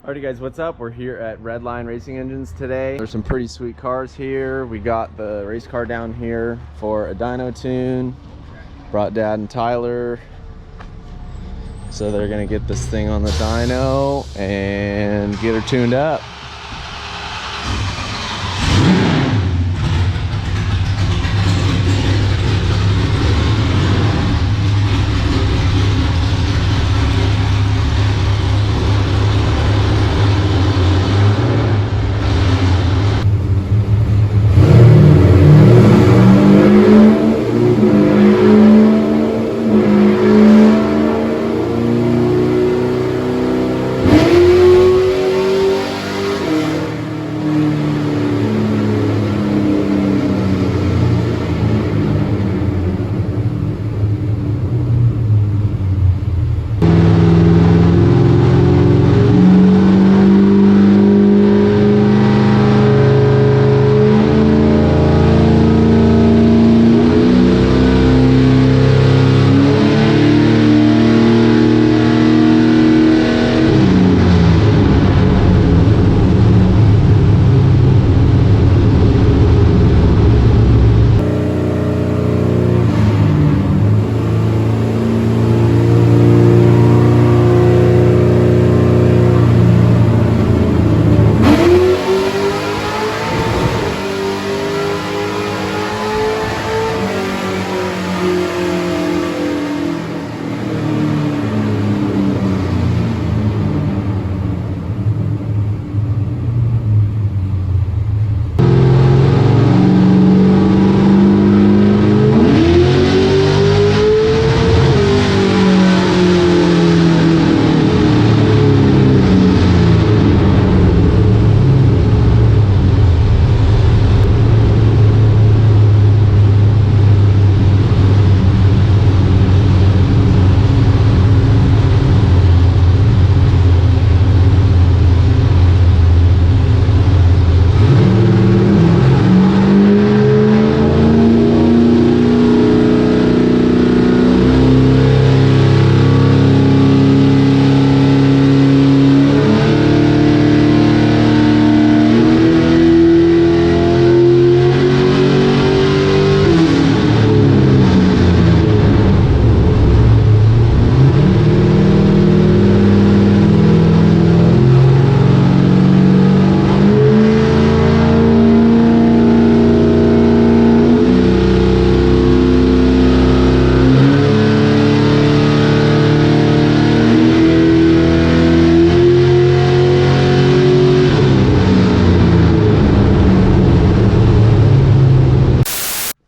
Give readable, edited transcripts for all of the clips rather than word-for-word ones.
Alrighty guys, what's up? We're here at Redline Racing Engines today. There's some pretty sweet cars here. We got the race car down here for a dyno tune. Brought Dad and Tyler. So they're gonna get this thing on the dyno and get her tuned up.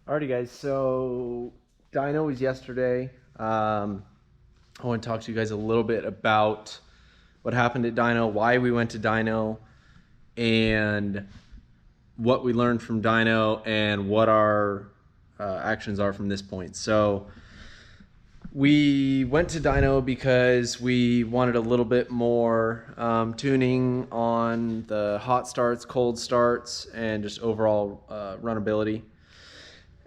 Alrighty guys, so dyno was yesterday. I want to talk to you guys a little bit about what happened at dyno, why we went to dyno, and what we learned from dyno, and what our actions are from this point. So we went to dyno because we wanted a little bit more tuning on the hot starts, cold starts, and just overall runnability.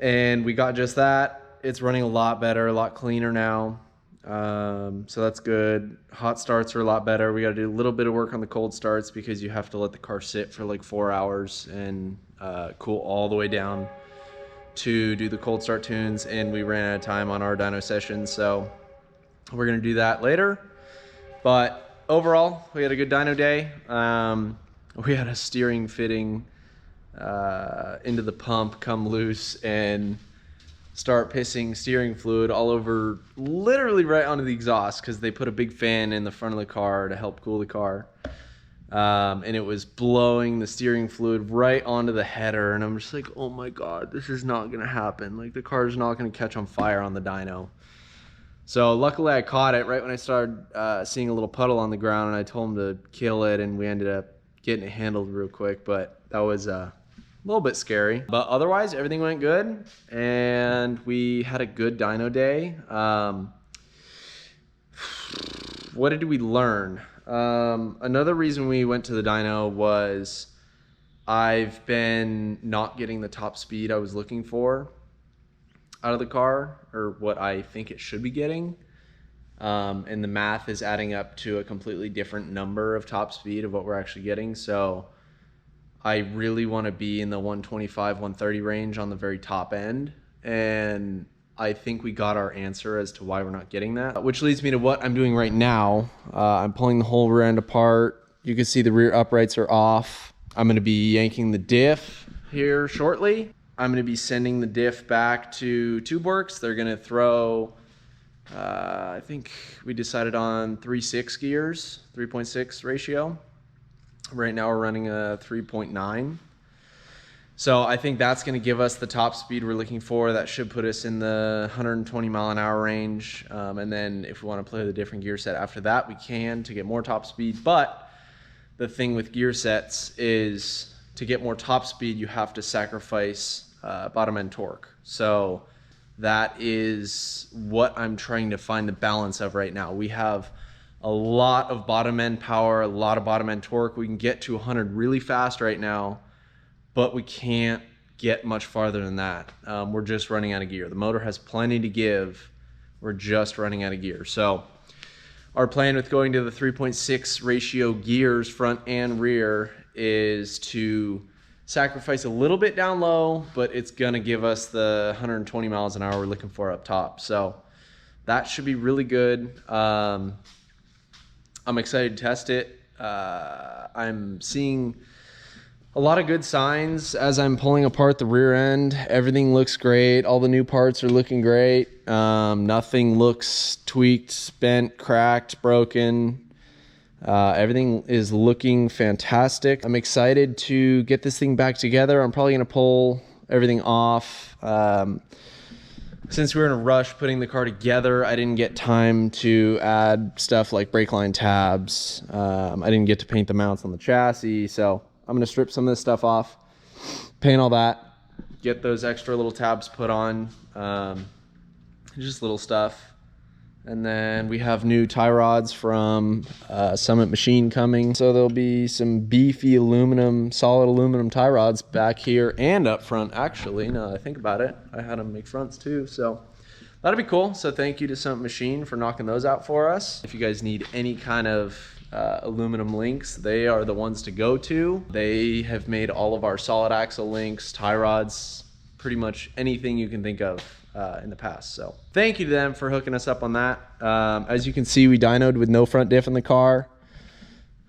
And we got just that. It's running a lot better, a lot cleaner now. So that's good. Hot starts are a lot better. We got to do a little bit of work on the cold starts because you have to let the car sit for like 4 hours and cool all the way down to do the cold start tunes. And we ran out of time on our dyno session, so we're going to do that later. But overall, we had a good dyno day. We had a steering fitting into the pump come loose and start pissing steering fluid all over, literally right onto the exhaust, because they put a big fan in the front of the car to help cool the car, and it was blowing the steering fluid right onto the header. And I'm just like, oh my god, this is not gonna happen. Like, the car is not gonna catch on fire on the dyno. So luckily I caught it right when I started seeing a little puddle on the ground, and I told him to kill it, and we ended up getting it handled real quick. But that was a little bit scary, but otherwise everything went good, and we had a good dyno day. What did we learn? Another reason we went to the dyno was I've been not getting the top speed I was looking for out of the car, or what I think it should be getting. and the math is adding up to a completely different number of top speed of what we're actually getting. So I really want to be in the 125, 130 range on the very top end. And I think we got our answer as to why we're not getting that, which leads me to what I'm doing right now. I'm pulling the whole rear end apart. You can see the rear uprights are off. I'm going to be yanking the diff here shortly. I'm going to be sending the diff back to TubeWorks. They're going to throw, I think we decided on 3.6 gears, 3.6 ratio. Right now we're running a 3.9. So I think that's going to give us the top speed we're looking for. That should put us in the 120 mile an hour range. And then if we want to play with a different gear set after that, we can to get more top speed. But the thing with gear sets is to get more top speed, you have to sacrifice bottom end torque. So that is what I'm trying to find the balance of right now. We have a lot of bottom end power, a lot of bottom end torque. We can get to 100 really fast right now, but we can't get much farther than that. We're just running out of gear. The motor has plenty to give. We're just running out of gear. So our plan with going to the 3.6 ratio gears, front and rear, is to sacrifice a little bit down low, but it's gonna give us the 120 miles an hour we're looking for up top. So that should be really good. I'm excited to test it. I'm seeing a lot of good signs as I'm pulling apart the rear end. Everything looks great. All the new parts are looking great. Nothing looks tweaked, bent, cracked, broken. Everything is looking fantastic. I'm excited to get this thing back together. I'm probably gonna pull everything off. Since we were in a rush putting the car together, I didn't get time to add stuff like brake line tabs. I didn't get to paint the mounts on the chassis. So I'm gonna strip some of this stuff off, paint all that, get those extra little tabs put on, just little stuff. And then we have new tie rods from Summit Machine coming. So there'll be some beefy aluminum, solid aluminum tie rods back here and up front, actually, now that I think about it. I had them make fronts too, so that'll be cool. So thank you to Summit Machine for knocking those out for us. If you guys need any kind of aluminum links, they are the ones to go to. They have made all of our solid axle links, tie rods, pretty much anything you can think of in the past. So thank you to them for hooking us up on that. As you can see, we dynoed with no front diff in the car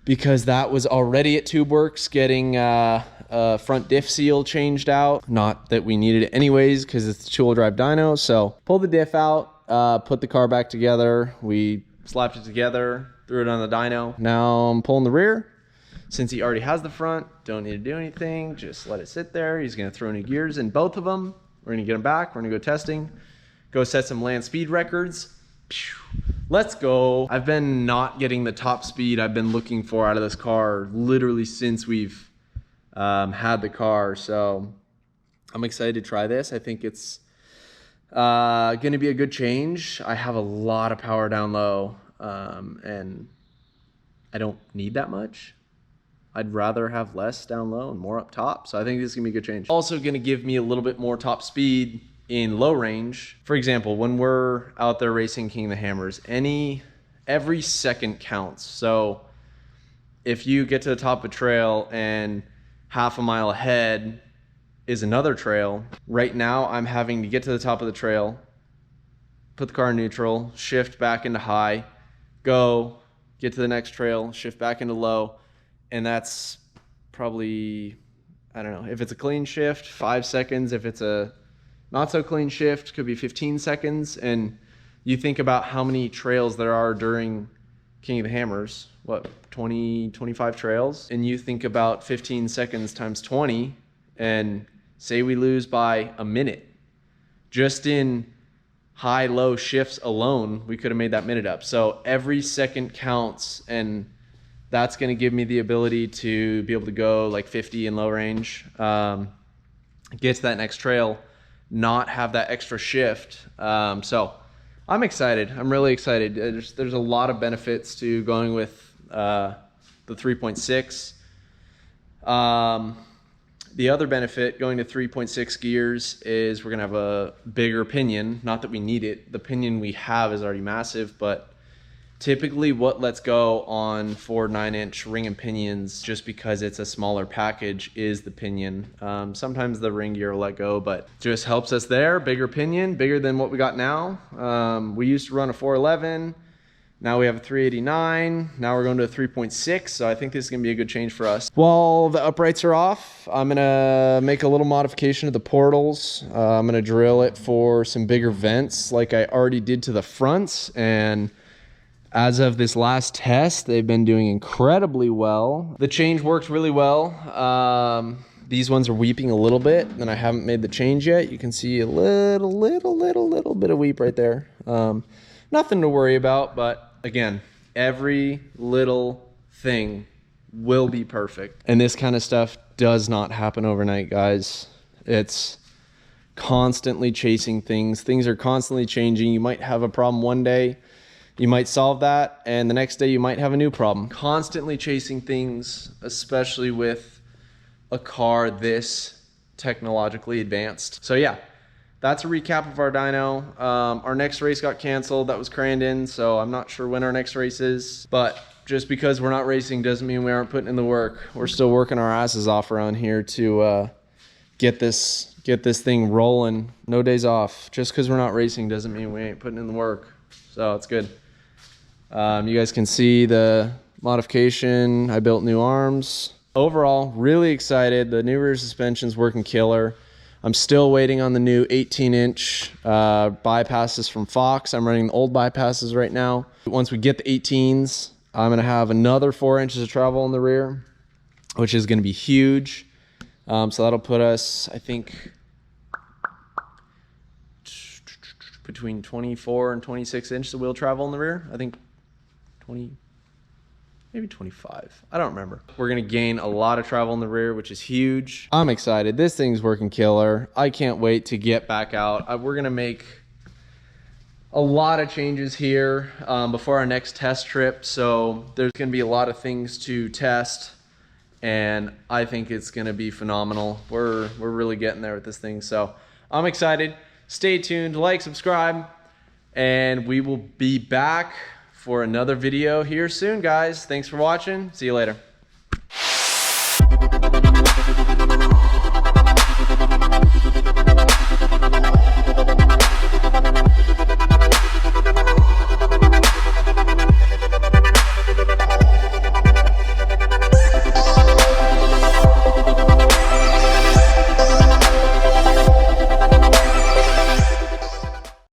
because that was already at TubeWorks getting a front diff seal changed out. Not that we needed it anyways because it's a two-wheel drive dyno. So pulled the diff out, put the car back together. We slapped it together, threw it on the dyno. Now I'm pulling the rear. Since he already has the front, don't need to do anything. Just let it sit there. He's gonna throw new gears in both of them. We're gonna get them back. We're gonna go testing, go set some land speed records. Let's go. I've been not getting the top speed I've been looking for out of this car literally since we've had the car. So I'm excited to try this. I think it's gonna be a good change. I have a lot of power down low and I don't need that much. I'd rather have less down low and more up top. So I think this is gonna be a good change. Also gonna give me a little bit more top speed in low range. For example, when we're out there racing King of the Hammers, every second counts. So if you get to the top of a trail and half a mile ahead is another trail, right now I'm having to get to the top of the trail, put the car in neutral, shift back into high, go, get to the next trail, shift back into low. And that's probably, I don't know, if it's a clean shift, 5 seconds. If it's a not so clean shift, could be 15 seconds. And you think about how many trails there are during King of the Hammers, what, 20, 25 trails? And you think about 15 seconds times 20, and say we lose by a minute. Just in high-low shifts alone, we could have made that minute up. So every second counts, and that's going to give me the ability to be able to go like 50 in low range, get to that next trail, not have that extra shift. So I'm excited. I'm really excited. There's a lot of benefits to going with the 3.6. The other benefit going to 3.6 gears is we're going to have a bigger pinion. Not that we need it. The pinion we have is already massive, but Typically what lets go on Ford 9-inch ring and pinions, just because it's a smaller package, is the pinion. Sometimes the ring gear will let go, but just helps us there. Bigger pinion, bigger than what we got now. We used to run a 411. Now we have a 389. Now we're going to a 3.6. So I think this is gonna be a good change for us. While the uprights are off, I'm gonna make a little modification to the portals. I'm gonna drill it for some bigger vents like I already did to the fronts, and as of this last test, they've been doing incredibly well. The change worked really well. These ones are weeping a little bit, and I haven't made the change yet. You can see a little bit of weep right there. Nothing to worry about, but again, every little thing will be perfect. And this kind of stuff does not happen overnight, guys. It's constantly chasing things. Things are constantly changing. You might have a problem one day, you might solve that, and the next day you might have a new problem. Constantly chasing things, especially with a car this technologically advanced. So yeah, that's a recap of our dyno. Our next race got canceled. That was Crandon, so I'm not sure when our next race is. But just because we're not racing doesn't mean we aren't putting in the work. We're still working our asses off around here to get this thing rolling. No days off. Just because we're not racing doesn't mean we ain't putting in the work. So it's good. You guys can see the modification. I built new arms. Overall, really excited. The new rear suspension's working killer. I'm still waiting on the new 18-inch bypasses from Fox. I'm running the old bypasses right now. Once we get the 18s, I'm gonna have another 4 inches of travel in the rear, which is gonna be huge. So that'll put us, I think, between 24 and 26 inches of wheel travel in the rear. I think 20, maybe 25. I don't remember. We're gonna gain a lot of travel in the rear, which is huge. I'm excited. This thing's working killer. I can't wait to get back out. We're gonna make a lot of changes here before our next test trip. So there's gonna be a lot of things to test, and I think it's gonna be phenomenal. We're really getting there with this thing. So I'm excited. Stay tuned, like, subscribe, and we will be back for another video here soon, guys. Thanks for watching. See you later.